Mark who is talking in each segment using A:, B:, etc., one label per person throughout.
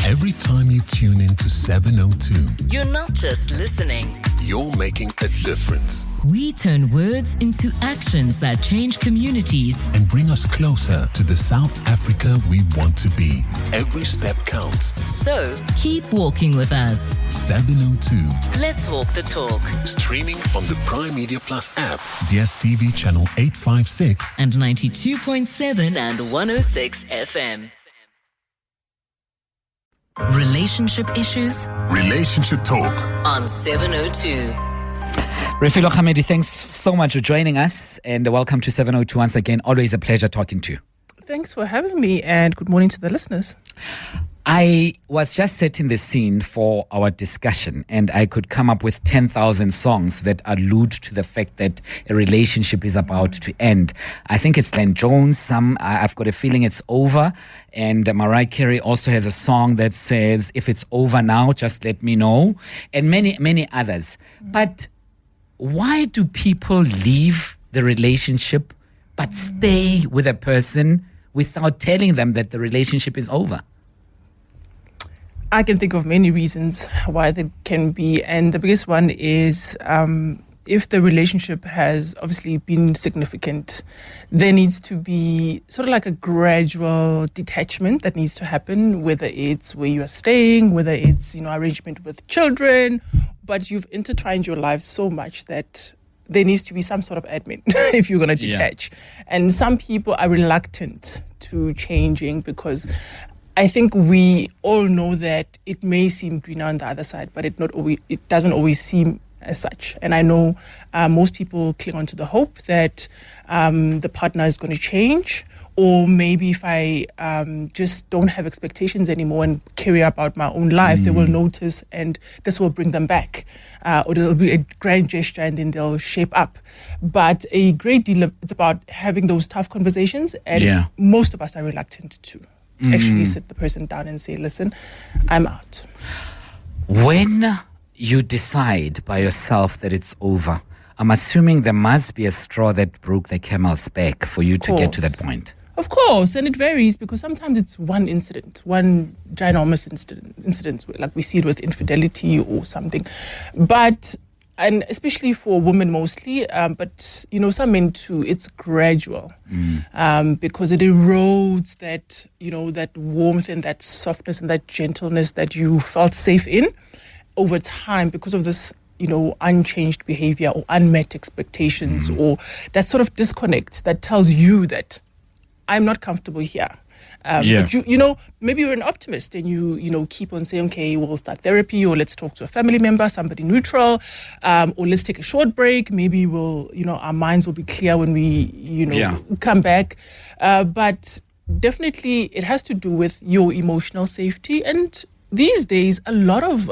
A: Every time you tune in to 702,
B: you're not just listening,
A: you're making a difference.
B: We turn words into actions that change communities
A: and bring us closer to the South Africa we want to be. Every step counts.
B: So keep walking with us.
A: 702.
B: Let's walk the talk.
A: Streaming on the Prime Media Plus app, DSTV channel 856
B: and 92.7 and 106 FM. Relationship issues?
A: Relationship talk
B: on 702.
C: Refiloe Khameli, thanks so much for joining us and welcome to 702 once again. Always a pleasure talking to you.
D: Thanks for having me and good morning to the listeners.
C: I was just setting the scene for our discussion and I could come up with 10,000 songs that allude to the fact that a relationship is about to end. I think it's Glenn Jones. I've got a feeling it's over. And Mariah Carey also has a song that says, if it's over now, just let me know. And many, many others. But why do people leave the relationship but stay with a person without telling them that the relationship is over?
D: I can think of many reasons why they can be. And the biggest one is if the relationship has obviously been significant, there needs to be sort of like a gradual detachment that needs to happen, whether it's where you are staying, whether it's, arrangement with children, but you've intertwined your lives so much that there needs to be some sort of admin if you're going to detach. Yeah. And some people are reluctant to changing because I think we all know that it may seem greener on the other side, but it doesn't always seem as such. And I know most people cling on to the hope that the partner is going to change, or maybe if I just don't have expectations anymore and carry about my own life, they will notice and this will bring them back. Or it'll be a grand gesture and then they'll shape up. But a great deal it's about having those tough conversations, and most of us are reluctant to actually sit the person down and say, listen, I'm out.
C: When you decide by yourself that it's over, I'm assuming there must be a straw that broke the camel's back for you to get to that point.
D: Of course, and it varies because sometimes it's one incident, one ginormous incident, like we see it with infidelity or something. And especially for women mostly, but some men too, it's gradual because it erodes that, that warmth and that softness and that gentleness that you felt safe in over time because of this, unchanged behavior or unmet expectations or that sort of disconnect that tells you that I'm not comfortable here. But maybe you're an optimist and you keep on saying, okay, we'll start therapy, or let's talk to a family member, somebody neutral, or let's take a short break. Maybe we'll, our minds will be clear when we, come back. But definitely it has to do with your emotional safety. And these days, a lot of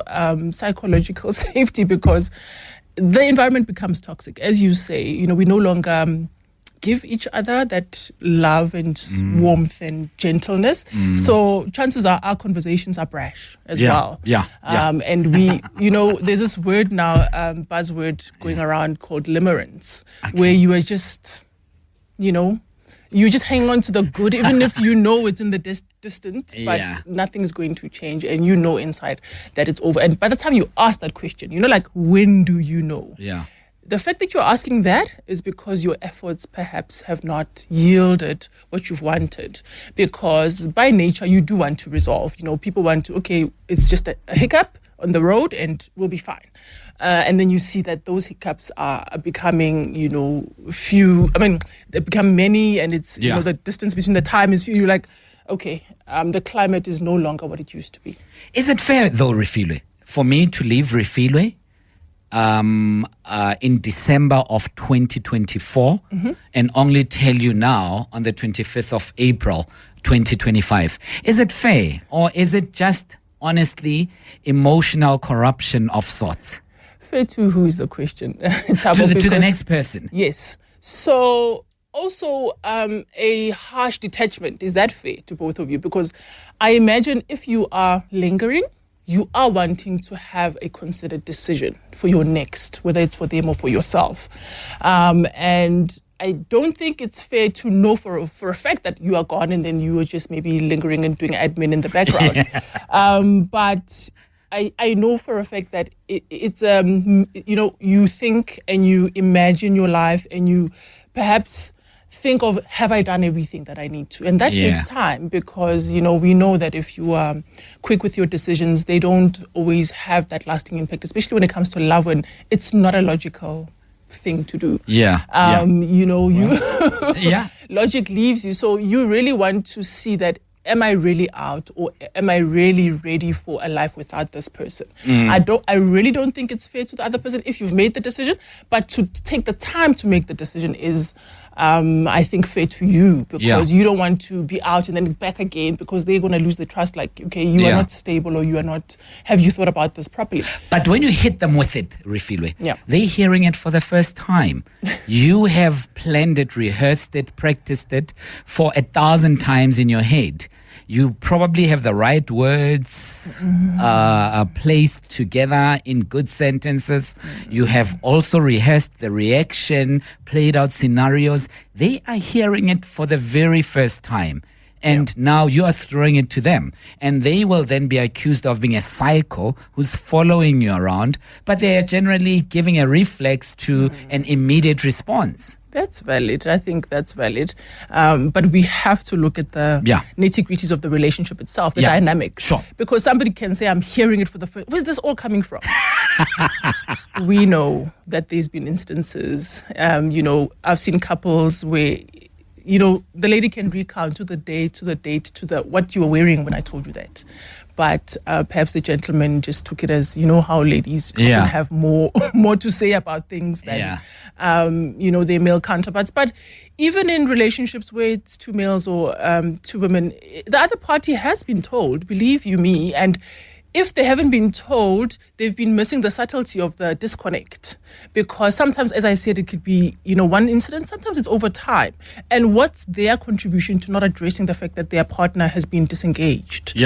D: psychological safety because the environment becomes toxic. As you say, we no longer give each other that love and warmth and gentleness. So chances are our conversations are brash as well. And we, there's this word now, buzzword going around called limerence, where you are just, you just hang on to the good, even if it's in the distant, but nothing's going to change and inside that it's over. And by the time you ask that question, when do you know?
C: Yeah.
D: The fact that you're asking that is because your efforts perhaps have not yielded what you've wanted. Because by nature, you do want to resolve. People want to, okay, it's just a hiccup on the road and we'll be fine. And then you see that those hiccups are becoming, few. I mean, they become many and it's, the distance between the time is few. You're like, okay, the climate is no longer what it used to be.
C: Is it fair though, Refiloe, for me to leave Refiloe in December of 2024 and only tell you now on the 25th of April 2025? Is it fair, or is it just honestly emotional corruption of sorts?
D: Fair to who is the question?
C: to the next person.
D: Yes. So also a harsh detachment, is that fair to both of you? Because I imagine if you are lingering, you are wanting to have a considered decision for your next, whether it's for them or for yourself. And I don't think it's fair to know for a fact that you are gone and then you are just maybe lingering and doing admin in the background. But I know for a fact that it's you think and you imagine your life and you perhaps think of, have I done everything that I need to? And that takes time, because, we know that if you are quick with your decisions, they don't always have that lasting impact, especially when it comes to love, and it's not a logical thing to do. Logic leaves you. So you really want to see that, am I really out, or am I really ready for a life without this person? I really don't think it's fair to the other person if you've made the decision, but to take the time to make the decision is, I think, fair to you, because you don't want to be out and then back again, because they're going to lose the trust. Like, okay, you are not stable, or you are not, have you thought about this properly?
C: But when you hit them with it, Refiloe, they're hearing it for the first time. You have planned it, rehearsed it, practiced it for 1,000 times in your head. You probably have the right words placed together in good sentences. You have also rehearsed the reaction, played out scenarios. They are hearing it for the very first time. And now you are throwing it to them. And they will then be accused of being a psycho who's following you around, but they are generally giving a reflex to an immediate response.
D: That's valid. I think that's valid. But we have to look at the nitty-gritties of the relationship itself, the dynamic.
C: Sure.
D: Because somebody can say, I'm hearing it for the first... Where's this all coming from? We know that there's been instances, I've seen couples where, the lady can recount to the date, to what you were wearing when I told you that. But perhaps the gentleman just took it as, how ladies often have more to say about things than, their male counterparts. But even in relationships where it's two males or two women, the other party has been told, believe you me, and if they haven't been told, they've been missing the subtlety of the disconnect. Because sometimes, as I said, it could be, one incident, sometimes it's over time. And what's their contribution to not addressing the fact that their partner has been disengaged?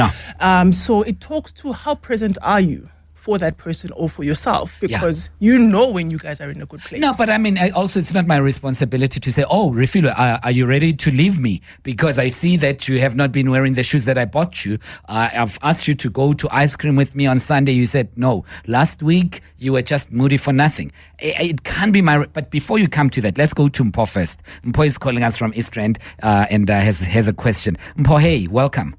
D: So it talks to how present are you for that person or for yourself, because when you guys are in a good place.
C: No, but I mean, also it's not my responsibility to say, oh, Refiloe, are you ready to leave me? Because I see that you have not been wearing the shoes that I bought you. I've asked you to go to ice cream with me on Sunday. You said no. Last week, you were just moody for nothing. It can't be but before you come to that, let's go to Mpho first. Mpho is calling us from East Rand and has a question. Mpho, hey, welcome.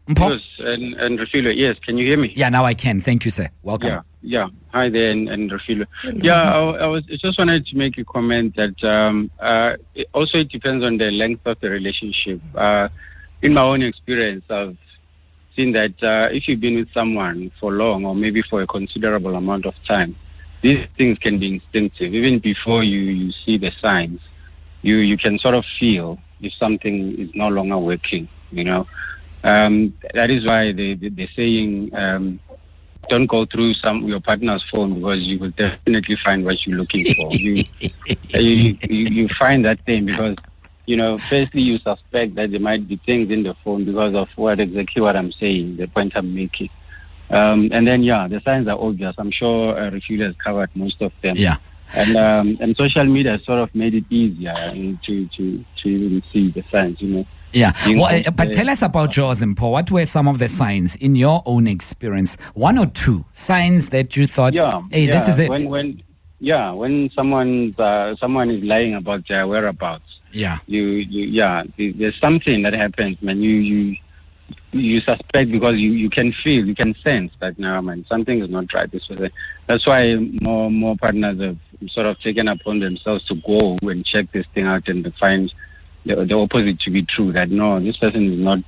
E: Mpho? Yes, and Refiloe, yes, can you hear me?
C: Yeah, now I can. Thank you, sir. Welcome.
E: Yeah. Hi there, and Refiloe. I just wanted to make a comment that it depends on the length of the relationship. In my own experience, I've seen that if you've been with someone for long, or maybe for a considerable amount of time, these things can be instinctive. Even before you see the signs, you can sort of feel if something is no longer working, That is why they're saying don't go through your partner's phone, because you will definitely find what you're looking for. you find that thing because, firstly you suspect that there might be things in the phone because of exactly what I'm saying, the point I'm making. And then, the signs are obvious. I'm sure Refiloe has covered most of them.
C: Yeah.
E: And social media has sort of made it easier to even see the signs,
C: Yeah, but tell us about yours, Mpho. What were some of the signs in your own experience? One or two signs that you thought, this is it.
E: When someone is lying about their whereabouts. There's something that happens, man. You suspect because you can feel, you can sense that now, man, something is not right. That's why more partners have sort of taken upon themselves to go and check this thing out and to find the opposite to be true, that no, this person is not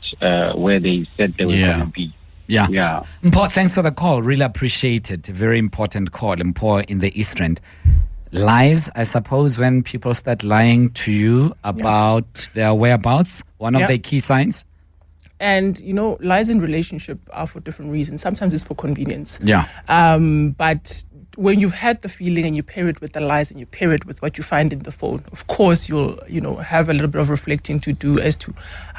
E: where they said they were going to be.
C: Mpho, thanks for the call. Really appreciate it. Very important call. Mpho in the East Rand. Lies, I suppose, when people start lying to you about their whereabouts, one of the key signs.
D: And, lies in relationship are for different reasons. Sometimes it's for convenience.
C: But
D: when you've had the feeling and you pair it with the lies and you pair it with what you find in the phone, of course you'll, have a little bit of reflecting to do as to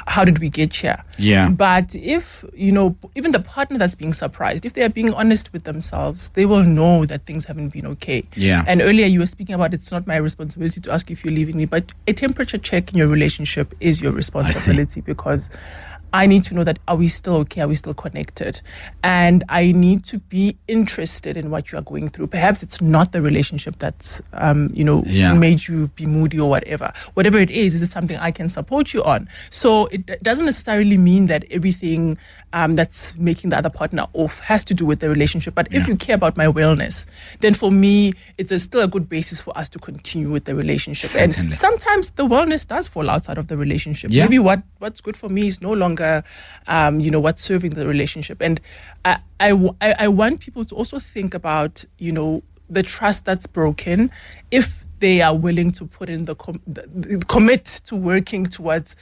D: how did we get here.
C: Yeah.
D: But if, even the partner that's being surprised, if they are being honest with themselves, they will know that things haven't been okay.
C: Yeah.
D: And earlier you were speaking about it's not my responsibility to ask if you're leaving me, but a temperature check in your relationship is your responsibility, because I need to know that, are we still okay? Are we still connected? And I need to be interested in what you are going through. Perhaps it's not the relationship that's, made you be moody or whatever. Whatever it is it something I can support you on? So it doesn't necessarily mean that everything that's making the other partner off has to do with the relationship. But if you care about my wellness, then for me, it's still a good basis for us to continue with the relationship.
C: Certainly.
D: And sometimes the wellness does fall outside of the relationship.
C: Yeah.
D: Maybe what's good for me is no longer what's serving the relationship. And I want people to also think about the trust that's broken if they are willing to put in the commit to working towards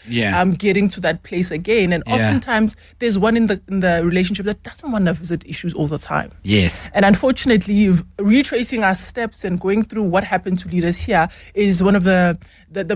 D: getting to that place again. And oftentimes there's one in the relationship that doesn't want to visit issues all the time.
C: Yes.
D: And unfortunately, retracing our steps and going through what happened to lead us here is one of the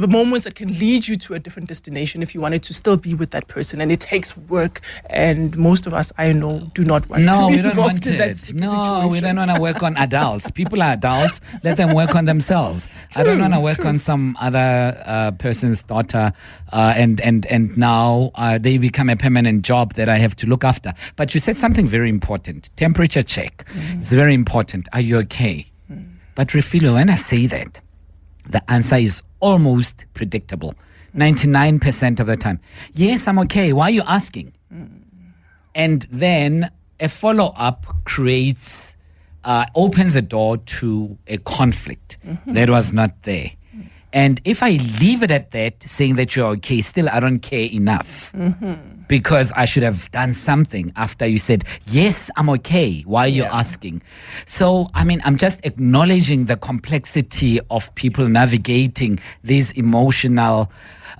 D: moments that can lead you to a different destination if you wanted to still be with that person. And it takes work. And most of us, I know, do not want to be involved in that situation.
C: No, we don't want to work on adults. People are adults. Let them work on themselves. I don't want to work on some other person's daughter and now they become a permanent job that I have to look after. But you said something very important. Temperature check. It's very important. Are you okay? But Refiloe, when I say that, the answer is almost predictable. 99% of the time. Yes, I'm okay. Why are you asking? And then a follow-up creates... opens the door to a conflict that was not there. And if I leave it at that, saying that you're okay, still I don't care enough because I should have done something after you said, yes, I'm okay. Why are you asking? So, I'm just acknowledging the complexity of people navigating these emotional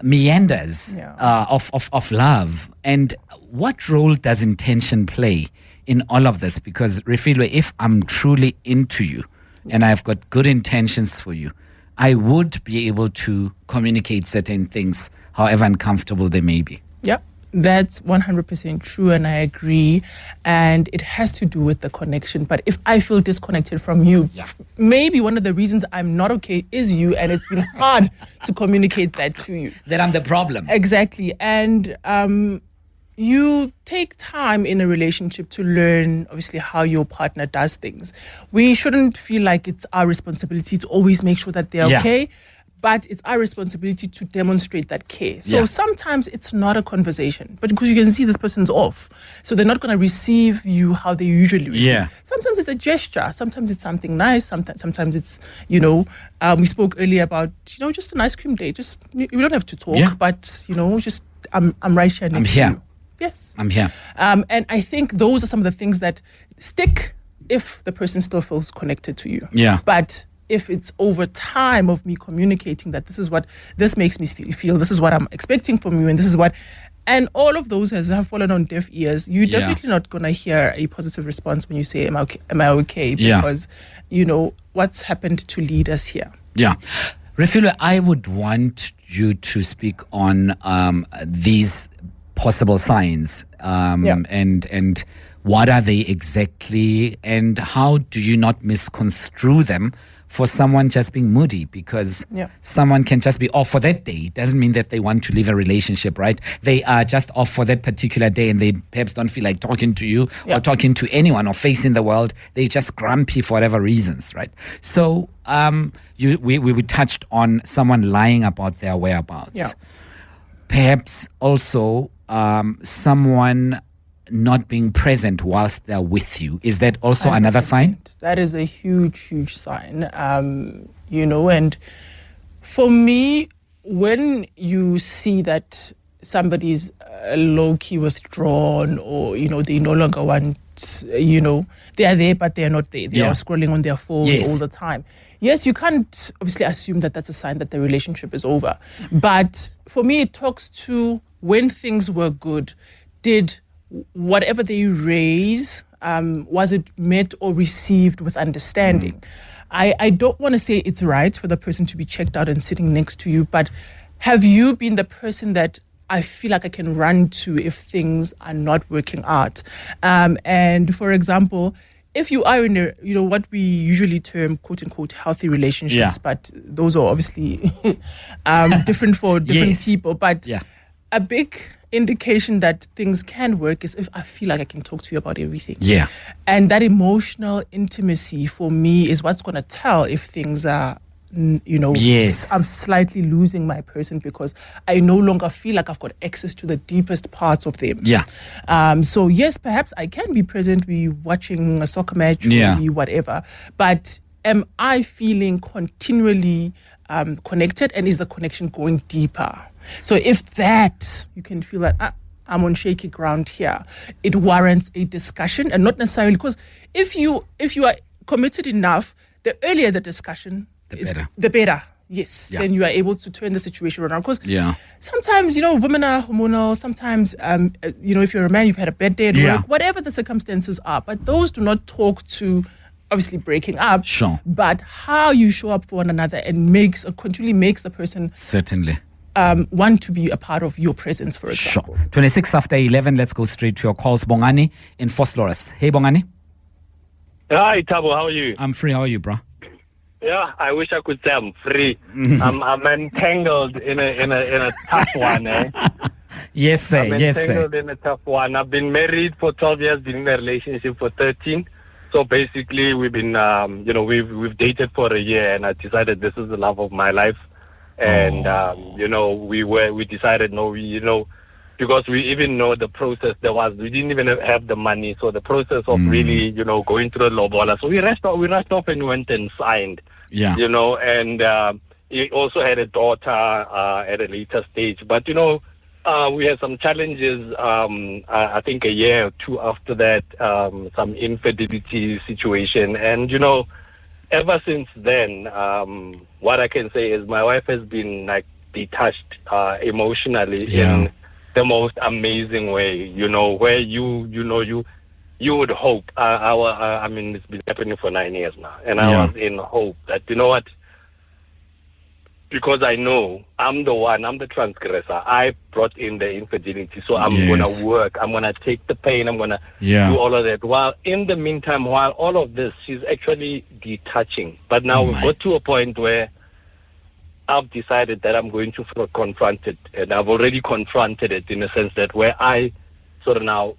C: meanders of love. And what role does intention play in all of this? Because Refiloe, if I'm truly into you and I've got good intentions for you, I would be able to communicate certain things, however uncomfortable they may be.
D: Yep, that's 100% true, and I agree. And it has to do with the connection. But if I feel disconnected from you, maybe one of the reasons I'm not okay is you, and it's been hard to communicate that to you.
C: That I'm the problem.
D: Exactly. And you take time in a relationship to learn, obviously, how your partner does things. We shouldn't feel like it's our responsibility to always make sure that they're okay, but it's our responsibility to demonstrate that care. So sometimes it's not a conversation, but because you can see this person's off, so they're not going to receive you how they usually receive. Sometimes it's a gesture, sometimes it's something nice, sometimes it's, we spoke earlier about, just an ice cream day. Just, we don't have to talk, but, just, I'm right here next to you. Yes.
C: I'm here.
D: And I think those are some of the things that stick if the person still feels connected to you.
C: Yeah.
D: But if it's over time of me communicating that this is what this makes me feel, this is what I'm expecting from you, and this is what, and all of those have fallen on deaf ears, you're definitely not going to hear a positive response when you say, am I okay? Because, what's happened to lead us here.
C: Yeah. Refiloe, I would want you to speak on these possible signs and what are they exactly, and how do you not misconstrue them for someone just being moody? Because someone can just be off for that day. It doesn't mean that they want to leave a relationship, right? They are just off for that particular day and they perhaps don't feel like talking to you or talking to anyone or facing the world. They're just grumpy for whatever reasons, right? So we touched on someone lying about their whereabouts. Perhaps also someone not being present whilst they're with you. Is that also 100%. Another sign?
D: That is a huge sign. And for me, when you see that somebody's low-key withdrawn or, they no longer want, they are there, but they're not there. They are scrolling on their phone all the time. Yes, you can't obviously assume that that's a sign that the relationship is over. But for me, it talks to when things were good, did whatever they raise, was it met or received with understanding? I don't want to say it's right for the person to be checked out and sitting next to you, but have you been the person that I feel like I can run to if things are not working out? And for example, if you are in a, what we usually term quote unquote healthy relationships, but those are obviously different for different people. But a big indication that things can work is if I feel like I can talk to you about everything. Yeah. And that emotional intimacy for me is what's going to tell if things are, I'm slightly losing my person because I no longer feel like I've got access to the deepest parts of them. Yeah. So yes, perhaps I can be present, be watching a soccer match, maybe whatever. But am I feeling continually connected, and is the connection going deeper? So if that, you can feel that I'm on shaky ground here, it warrants a discussion, and not necessarily because if you are committed enough, the earlier the discussion, the better. Yes, then you are able to turn the situation around. Because sometimes, women are hormonal. Sometimes, if you're a man, you've had a bad day at work, whatever the circumstances are. But those do not talk to, obviously, breaking up. Sure. But how you show up for one another and continually makes the person
C: certainly
D: want to be a part of your presence, for example.
C: Sure. 26 after 11. Let's go straight to your calls. Bongani in Vosloorus. Hey, Bongani.
F: Hi, Thabo. How are you?
C: I'm free. How are you, bro?
F: Yeah, I wish I could say I'm free. I'm entangled in a tough one, eh?
C: Yes, sir.
F: I'm entangled in a tough one. I've been married for 12 years, been in a relationship for 13. So basically, we've been, we've dated for a year, and I decided this is the love of my life. And we decided because we even know the process we didn't even have the money, so the process of really going through the lobola, so we rushed off and went and signed, and he also had a daughter at a later stage, but we had some challenges. I think a year or two after that, some infidelity situation, and ever since then, what I can say is my wife has been like detached emotionally in the most amazing way, where you would hope. It's been happening for 9 years now, and I was in hope that because I know I'm the transgressor. I brought in the infidelity, so I'm gonna work. I'm gonna take the pain. I'm gonna do all of that. While in the meantime, while all of this, she's actually detaching. But now we've got to a point where I've decided that I'm going to confront it, and I've already confronted it in a sense that where I sort of now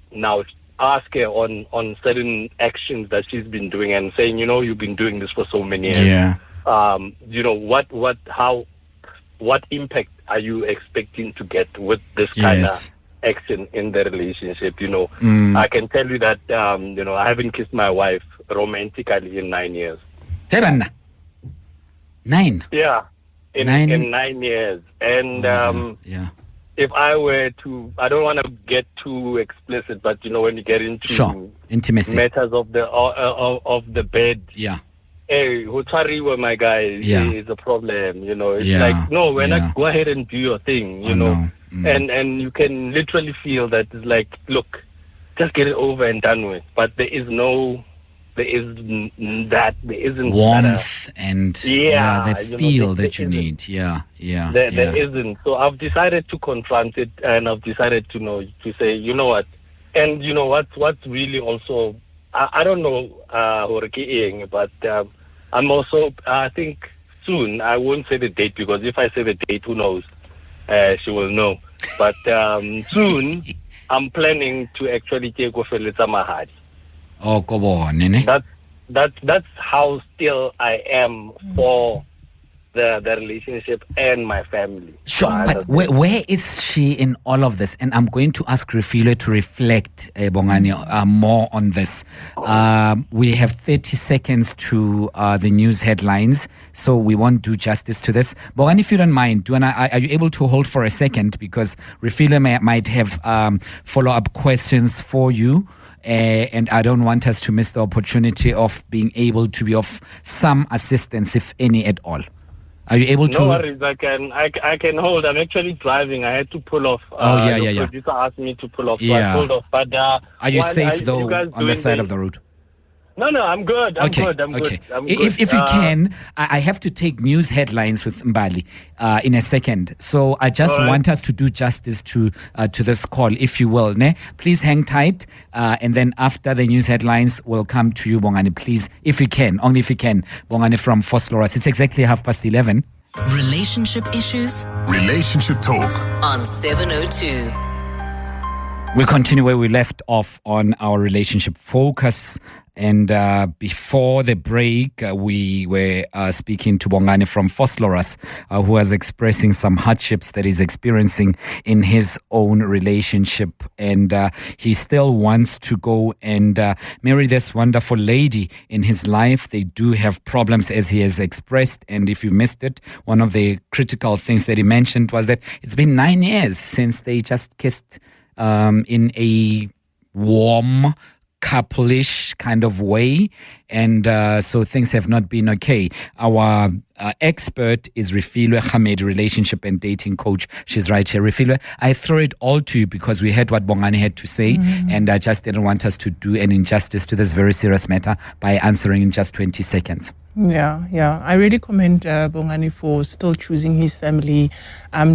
F: ask her on certain actions that she's been doing and saying, you've been doing this for so many years. Yeah. What impact are you expecting to get with this kind of action in the relationship? I can tell you that I haven't kissed my wife romantically in 9 years.
C: 9?
F: Yeah. In 9 years. And if I were to, I don't want to get too explicit, but when you get into
C: intimacy
F: matters of the bed, hey, Hutariwa, my guy, is a problem. It's like, no, go ahead and do your thing, and you can literally feel that it's like, look, just get it over and done with. But there isn't
C: warmth and the feel that you need. There
F: isn't. So I've decided to confront it, and I've decided to say, what, and what's really also, I don't know, but I'm also, I think soon, I won't say the date, because if I say the date, who knows, she will know. But soon, I'm planning to actually take off a little mahadi.
C: Oh, come on, Nene.
F: That's how still I am for the relationship and my family.
C: Sure, but where is she in all of this? And I'm going to ask Refiloe to reflect, Bongani, more on this. We have 30 seconds to the news headlines, so we won't do justice to this. Bongani, if you don't mind, are you able to hold for a second? Because Refiloe might have follow-up questions for you. And I don't want us to miss the opportunity of being able to be of some assistance, if any at all. Are you able to?
F: No worries, I can hold. I'm actually driving. I had to pull off. The producer asked me to pull off, so I pulled off. But
C: are you safe though on the side of the road?
F: No, I'm good. I'm good.
C: If you can, I have to take news headlines with Mbali in a second. So I just want us to do justice to this call, if you will. Ne? Please hang tight. And then after the news headlines, we'll come to you, Bongani. Please, if you can, only if you can. Bongani from Phosphorus. It's exactly 11:30.
B: Relationship issues?
A: Relationship talk
B: On 702.
C: We continue where we left off on our relationship focus. And before the break, we were speaking to Bongani from Phosphorus, who was expressing some hardships that he's experiencing in his own relationship. And he still wants to go and marry this wonderful lady in his life. They do have problems, as he has expressed. And if you missed it, one of the critical things that he mentioned was that it's been 9 years since they just kissed in a warm, couple-ish kind of way, and so things have not been okay. Our expert is Refiloe Khameli, relationship and dating coach. She's right here. Refiloe, I throw it all to you because we heard what Bongani had to say, and I just didn't want us to do an injustice to this very serious matter by answering in just 20 seconds.
D: Yeah. I really commend Bongani for still choosing his family,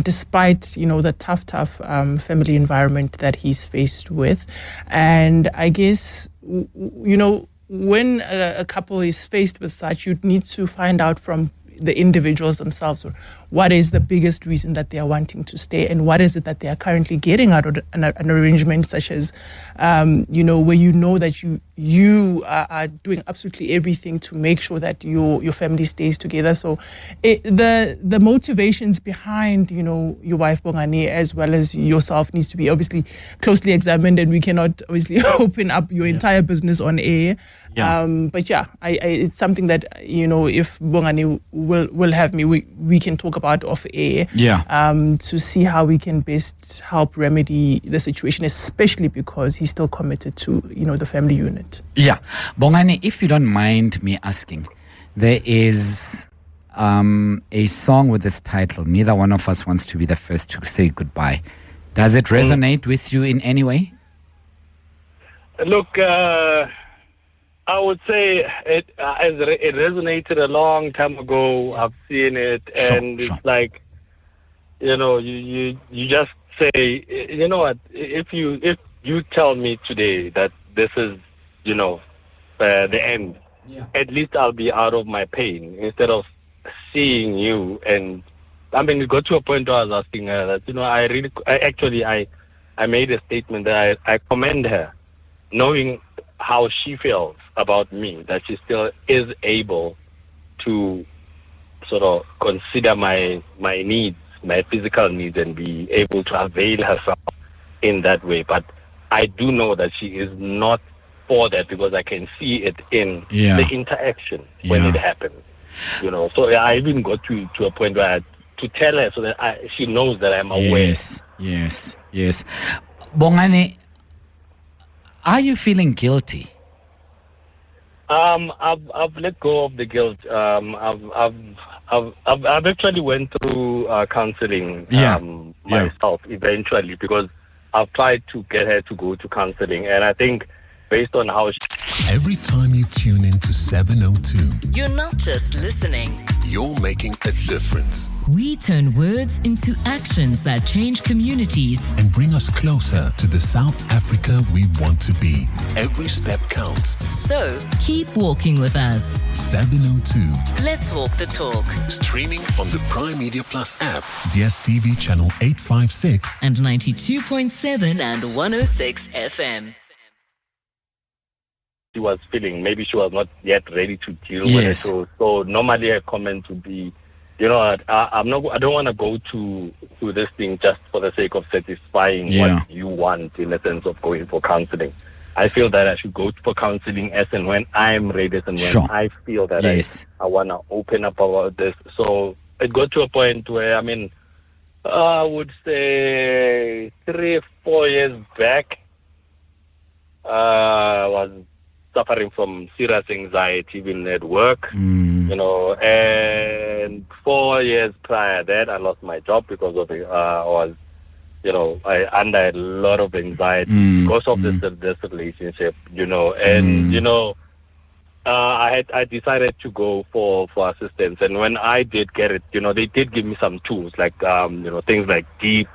D: despite, the tough family environment that he's faced with. And I guess, when a couple is faced with such, you'd need to find out from the individuals themselves, or what is the biggest reason that they are wanting to stay, and what is it that they are currently getting out of an arrangement, such as, where that you are doing absolutely everything to make sure that your family stays together. So the motivations behind, your wife Bongani as well as yourself needs to be obviously closely examined, and we cannot obviously open up your entire business on air. But it's something that, if Bongani will have me, we can talk about off air to see how we can best help remedy the situation, especially because he's still committed to, the family unit.
C: Yeah. Bongani, if you don't mind me asking, there is a song with this title, Neither One of Us Wants to Be the First to Say Goodbye. Does it resonate with you in any way?
F: Look, I would say it resonated a long time ago. I've seen it, and it's like, you just say, you know what? If you tell me today that this is, the end, at least I'll be out of my pain instead of seeing you. And I mean, it got to a point where I was asking her that, I made a statement that I commend her, knowing how she feels about me, that she still is able to sort of consider my needs, my physical needs, and be able to avail herself in that way. But I do know that she is not for that, because I can see it in the interaction when it happens. So I even got to a point where I had to tell her so that she knows that I'm aware.
C: Yes. Bongani, are you feeling guilty?
F: I've let go of the guilt. I've actually went through counseling myself eventually, because I've tried to get her to go to counseling, and I think based on how
A: Every time you tune into 702,
B: You're not just listening.
A: you're making a difference
B: We turn words into actions that change communities.
A: and bring us closer to the South Africa we want to be. Every step counts.
B: So keep walking with us.
A: 702,
B: Let's walk the talk.
A: streaming on the Prime Media Plus app, DSTV channel 856.
B: And 92.7 and 106 FM.
F: she was feeling, maybe she was not yet ready to deal with it. So normally a comment would be, I don't want to go to this thing just for the sake of satisfying what you want, in the sense of going for counseling. I feel that I should go for counseling as and when I'm ready, and when I feel that I want to open up about this. So it got to a point where, I would say 3-4 years back, I was suffering from serious anxiety even at work, you know, and 4 years prior that I lost my job because of it. I was, you know, under a lot of anxiety because of this relationship, you know, and, you know, I decided to go for assistance. And when I did get it, you know, they did give me some tools, like, you know, things like deep,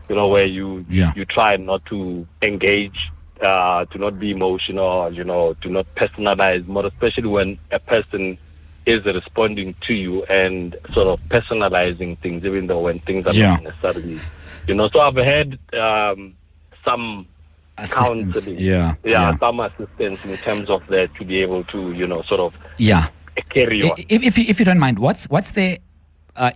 F: you know, where you try not to engage, to not be emotional, you know, to not personalize more, especially when a person is responding to you and sort of personalizing things, even though when things are not necessarily, you know. So I've had some
C: assistance,
F: counseling, some assistance in terms of that, to be able to, you know, sort of carry on.
C: If you don't mind, what's the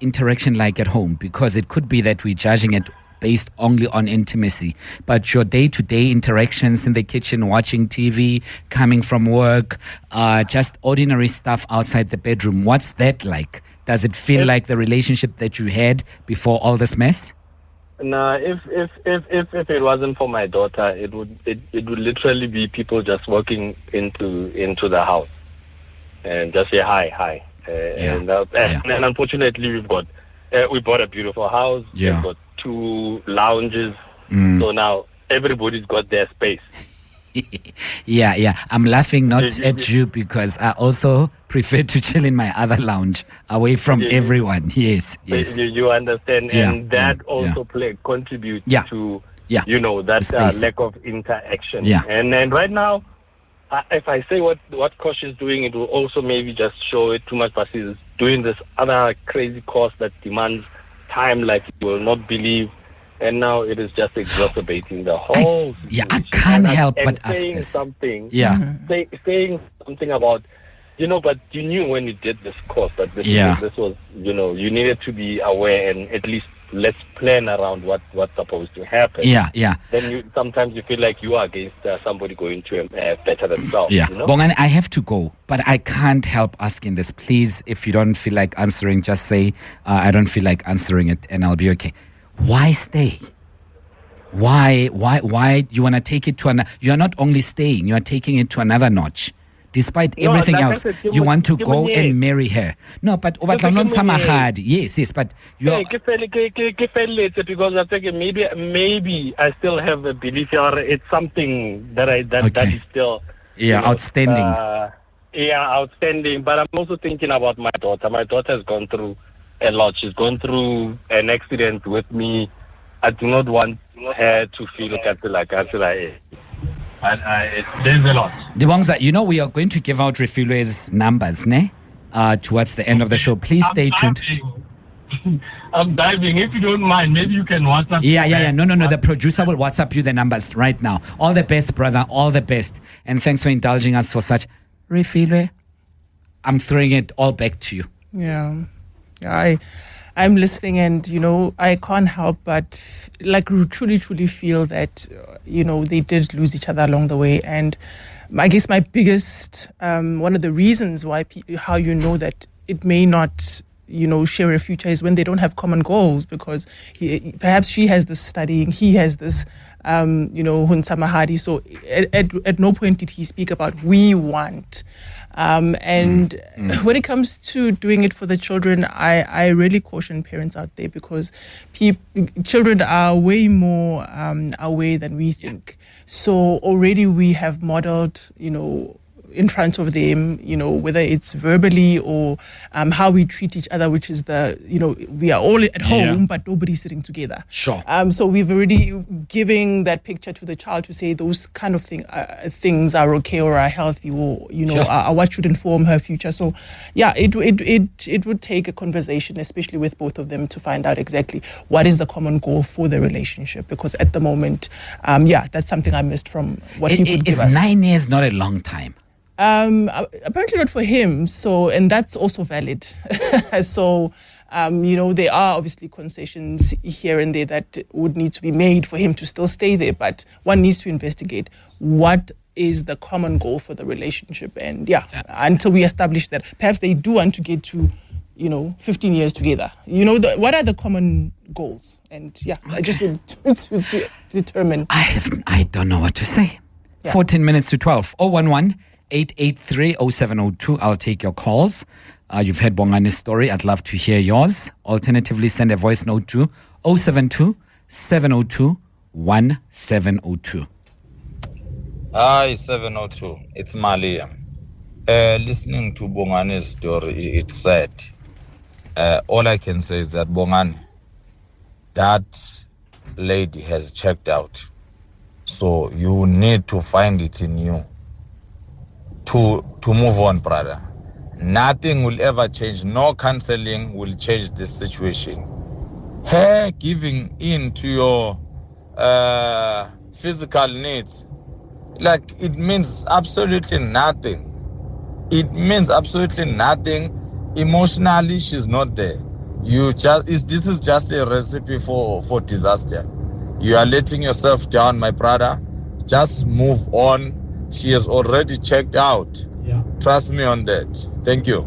C: interaction like at home? Because it could be that we're judging it based only on intimacy, but your day-to-day interactions in the kitchen, watching TV, coming from work, just ordinary stuff outside the bedroom, what's that like? Does it feel like the relationship that you had before all this mess?
F: No, if it wasn't for my daughter, it would literally be people just walking into the house and just say hi. And unfortunately, we bought a beautiful house.
C: Yeah.
F: We've got 2 lounges, so now everybody's got their space.
C: I'm laughing not at you, because I also prefer to chill in my other lounge away from everyone. Yes.
F: You understand, and that also contributes to you know, that lack of interaction. And then right now, if I say what Kosh is doing, it will also maybe just show it too much, but he's doing this other crazy course that demands time like you will not believe. And now it is just exacerbating the whole situation.
C: I can't help but ask this.
F: Saying something about, you know, but you knew when you did this course that this was, you know, you needed to be aware, and at least let's plan around what's supposed to happen. Then sometimes you feel like you are against somebody going to better themselves. You know?
C: Bongani, I have to go, but I can't help asking this. Please, if you don't feel like answering, just say, I don't feel like answering it, and I'll be okay. Why stay? Why you want to take it to another? You are not only staying, you are taking it to another notch. Despite everything else, you want to go and marry her. No, but yes, but you are...
F: because I think maybe I still have a belief, or it's something that is still
C: outstanding.
F: Outstanding. But I'm also thinking about my daughter. My daughter has gone through a lot. She's gone through an accident with me. I do not want her to feel like there's a lot.
C: Dibongza, you know we are going to give out Refiloe's numbers, towards the end of the show. Please stay tuned.
F: I'm diving. If you don't mind, maybe you can WhatsApp.
C: No. The producer will WhatsApp you the numbers right now. All the best, brother. All the best. And thanks for indulging us for such. Refiloe, I'm throwing it all back to you.
D: I'm listening, and you know, I can't help but truly feel that you know, they did lose each other along the way. And I guess my biggest one of the reasons why how you know that it may not, you know, share a future is when they don't have common goals, because perhaps she has this studying, he has this you know, Hunsa Mahadi. So at no point did he speak about we want. And when it comes to doing it for the children, I really caution parents out there, because children are way more aware than we think. So already we have modeled, you know, in front of them, you know, whether it's verbally or how we treat each other, which is you know, we are all at home, but nobody's sitting together.
C: Sure.
D: So we've already giving that picture to the child to say those kind of things are okay or are healthy, or, you know, are what should inform her future. So, it would take a conversation, especially with both of them, to find out exactly what is the common goal for the relationship. Because at the moment, that's something I missed from what he would give us.
C: Is 9 years not a long time?
D: Apparently not for him. So, and that's also valid. So, you know, there are obviously concessions here and there that would need to be made for him to still stay there. But one needs to investigate what is the common goal for the relationship. And until we establish that, perhaps they do want to get to, you know, 15 years together. You know, what are the common goals? And I just would to determine.
C: I don't know what to say. 14 minutes to 12. 011 011-883-0702. I'll take your calls. You've heard Bongani's story. I'd love to hear yours. Alternatively, send a voice note to 072-702-1702.
G: Hi, 702. It's Malia. Listening to Bongani's story, it's sad. All I can say is that Bongani, that lady has checked out. So you need to find it in you to move on, brother. Nothing will ever change. No counseling will change this situation. Her giving in to your physical needs, like, it means absolutely nothing. It means absolutely nothing. Emotionally, she's not there. This is just a recipe for disaster. You are letting yourself down, my brother. Just move on. She has already checked out. Yeah. Trust me on that. Thank you.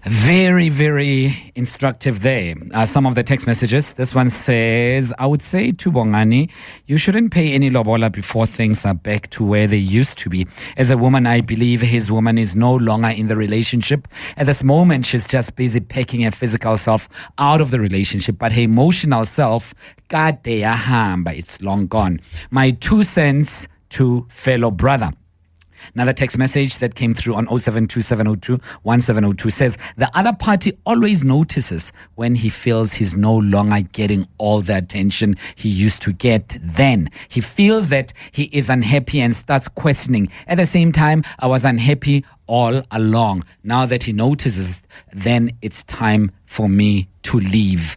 C: Very, very instructive there. Some of the text messages. This one says, I would say to Bongani, you shouldn't pay any lobola before things are back to where they used to be. As a woman, I believe his woman is no longer in the relationship. At this moment, she's just busy packing her physical self out of the relationship, but her emotional self, it's long gone. My 2 cents to fellow brother. Another text message that came through on 072-702-1702 says, the other party always notices when he feels he's no longer getting all the attention he used to get. Then he feels that he is unhappy and starts questioning. At the same time, I was unhappy all along. Now that he notices, then it's time for me to leave.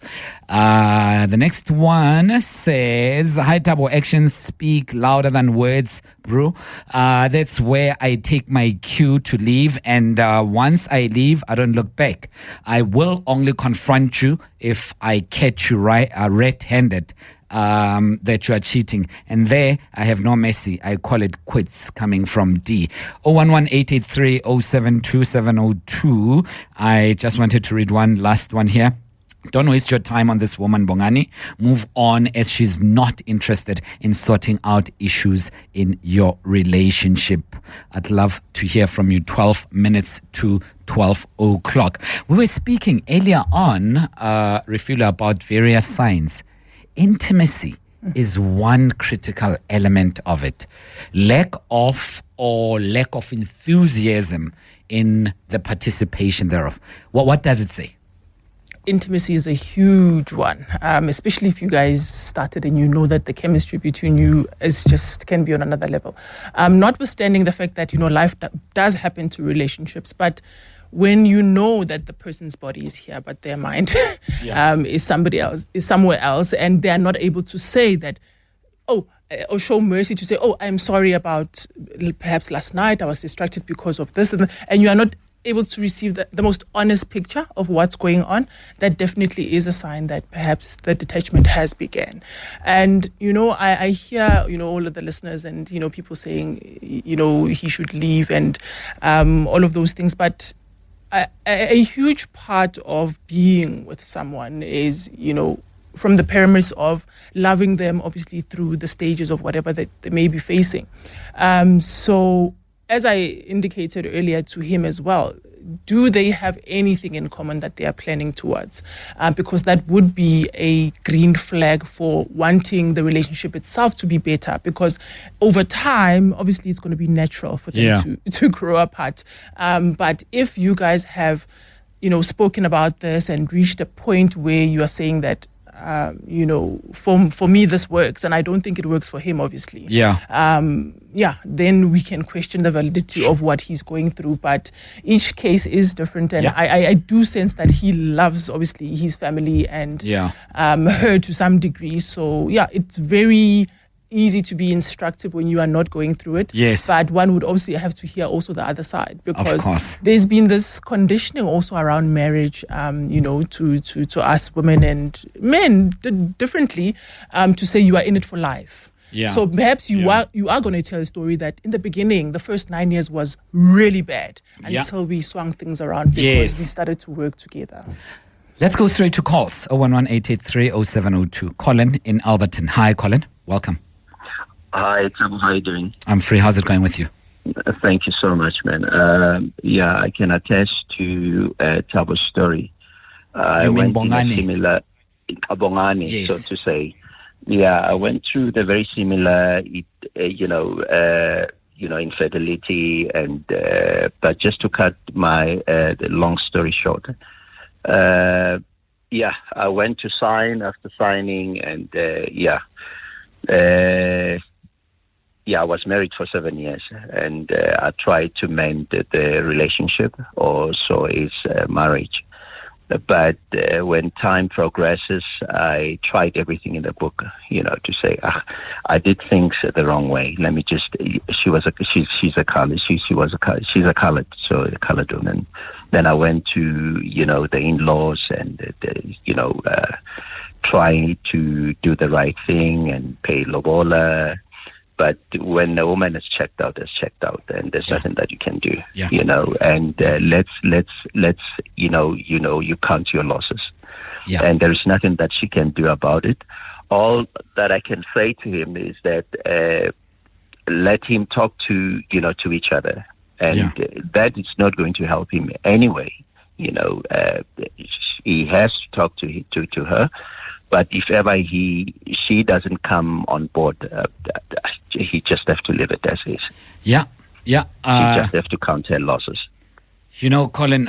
C: The next one says, hi Thabo, actions speak louder than words, bro. That's where I take my cue to leave, and once I leave, I don't look back. I will only confront you if I catch you red-handed. That you are cheating, and there I have no mercy. I call it quits. Coming from D. 011-883-072702. I just wanted to read one last one here. Don't waste your time on this woman, Bongani. Move on, as she's not interested in sorting out issues in your relationship. I'd love to hear from you. 12 minutes to 12 o'clock. We were speaking earlier on, Refiloe, about various signs. Intimacy is one critical element of it. Lack of enthusiasm in the participation thereof. What does it say?
D: Intimacy is a huge one, especially if you guys started and you know that the chemistry between you can be on another level. Notwithstanding the fact that, life does happen to relationships, but when you know that the person's body is here, but their mind is somewhere else, and they are not able to say that, or show mercy to say, I'm sorry about perhaps last night, I was distracted because of this, and you are not able to receive the most honest picture of what's going on, that definitely is a sign that perhaps the detachment has begun. And, I hear, all of the listeners and, people saying, he should leave and all of those things, but a huge part of being with someone is, from the premise of loving them, obviously, through the stages of whatever that they may be facing. So, as I indicated earlier to him as well, do they have anything in common that they are planning towards? Because that would be a green flag for wanting the relationship itself to be better, because over time, obviously, it's going to be natural for them to grow apart. But if you guys have, spoken about this and reached a point where you are saying that, for me, this works, and I don't think it works for him, obviously. Then we can question the validity of what he's going through. But each case is different, and I do sense that he loves, obviously, his family and her to some degree. So, it's very easy to be instructive when you are not going through it.
C: Yes.
D: But one would obviously have to hear also the other side, because there's been this conditioning also around marriage, to us women and men differently, to say you are in it for life. Yeah. So perhaps you are going to tell a story that in the beginning, the first 9 years was really bad until we swung things around because we started to work together.
C: Let's go straight to calls. 011-883-0702. Colin in Alberton. Hi, Colin. Welcome.
H: Hi, Thabo. How are you doing?
C: I'm free. How's it going with you?
H: Thank you so much, man. Yeah, I can attest to Thabo's story. I went in a similar Bongani,
C: yes.
H: so to say. Yeah, I went through the very similar, infidelity, and but just to cut my the long story short, I went to sign after signing, and I was married for 7 years, and I tried to mend the relationship, or so is marriage. But when time progresses, I tried everything in the book, to say, I did things the wrong way. Let me just. She's a colored. She's a colored, so a colored woman. Then I went to the in-laws and trying to do the right thing and pay lobola. But when a woman is checked out, and there's nothing that you can do, and let's you count your losses, and there is nothing that she can do about it. All that I can say to him is that let him talk to each other, and that is not going to help him anyway. He has to talk to her. But if ever she doesn't come on board, he just have to leave it as is.
C: Yeah.
H: He just have to count her losses.
C: Colin,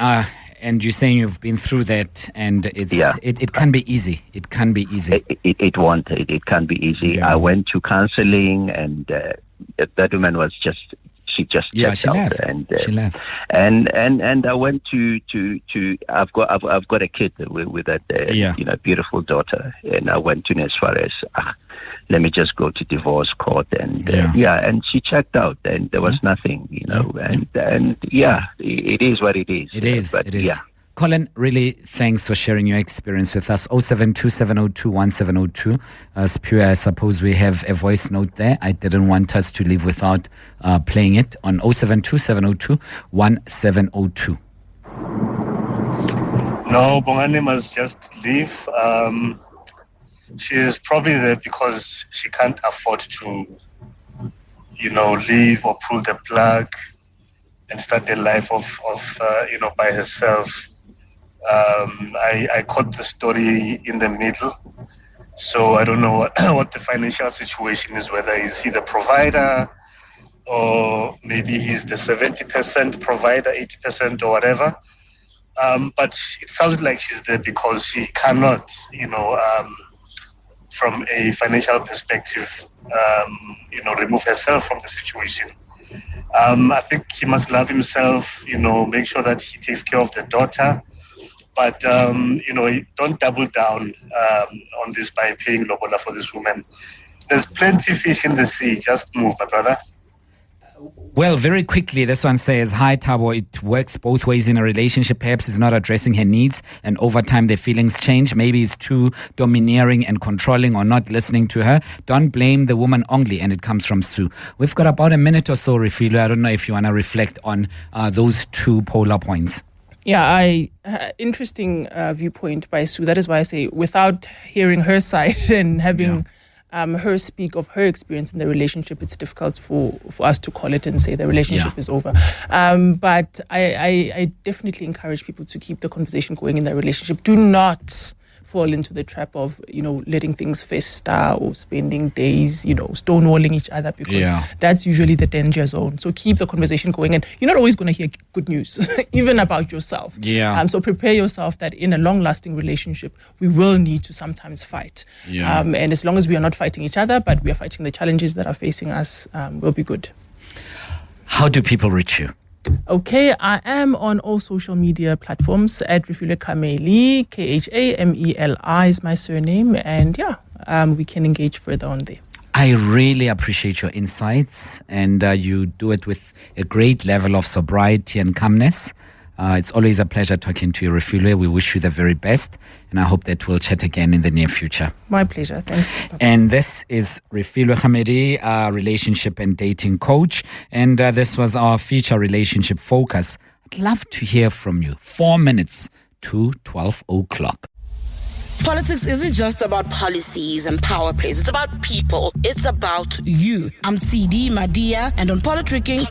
C: and you're saying you've been through that, and it can be easy. It can be easy.
H: It can be easy. Yeah. I went to counseling, and that woman was just. She just
C: she left.
H: She left. And I went to I've got a kid with that beautiful daughter, and I went to as far as let me just go to divorce court, and and she checked out, and there was nothing, and it is what it is.
C: It is.
H: But,
C: it is. Colin, really, thanks for sharing your experience with us. 0727021702. Spirit, I suppose we have a voice note there. I didn't want us to leave without playing it on 0727021702.
I: No, Bongani must just leave. She is probably there because she can't afford to, leave or pull the plug and start a life of by herself. I caught the story in the middle, so I don't know what the financial situation is, whether is he the provider or maybe he's the 70% provider, 80% or whatever. But it sounds like she's there because she cannot, from a financial perspective, remove herself from the situation. I think he must love himself, make sure that he takes care of the daughter. But, don't double down on this by paying lobola for this woman. There's plenty of fish in the sea. Just move, my brother.
C: Well, very quickly, this one says, hi, Thabo, it works both ways in a relationship. Perhaps he's not addressing her needs, and over time their feelings change. Maybe he's too domineering and controlling or not listening to her. Don't blame the woman only, and it comes from Sue. We've got about a minute or so, Refiloe. I don't know if you want to reflect on those two polar points.
D: Yeah, interesting viewpoint by Sue. That is why I say, without hearing her side and having her speak of her experience in the relationship, it's difficult for us to call it and say the relationship is over. But I definitely encourage people to keep the conversation going in their relationship. Do not fall into the trap of, letting things fester or spending days, stonewalling each other, because that's usually the danger zone. So keep the conversation going, and you're not always going to hear good news, even about yourself. So prepare yourself that in a long-lasting relationship, we will need to sometimes fight. And as long as we are not fighting each other, but we are fighting the challenges that are facing us, we'll be good.
C: How do people reach you?
D: Okay, I am on all social media platforms at Refiloe Khameli. Khameli is my surname, and we can engage further on there.
C: I really appreciate your insights, and you do it with a great level of sobriety and calmness. It's always a pleasure talking to you, Refiloe. We wish you the very best, and I hope that we'll chat again in the near future.
D: My pleasure. Thanks.
C: And this is Refiloe Khameli, relationship and dating coach, and this was our feature relationship focus. I'd love to hear from you. 4 minutes to 12 o'clock.
J: Politics isn't just about policies and power plays. It's about people. It's about you. I'm TD Madia, and on Politricking,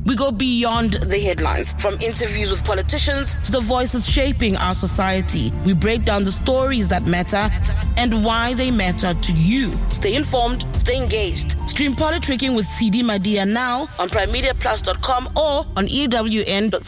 J: we go beyond the headlines. From interviews with politicians to the voices shaping our society, we break down the stories that matter and why they matter to you. Stay informed, stay engaged. Stream Politricking with TD Madia now on primemediaplus.com or on ewn.co.za.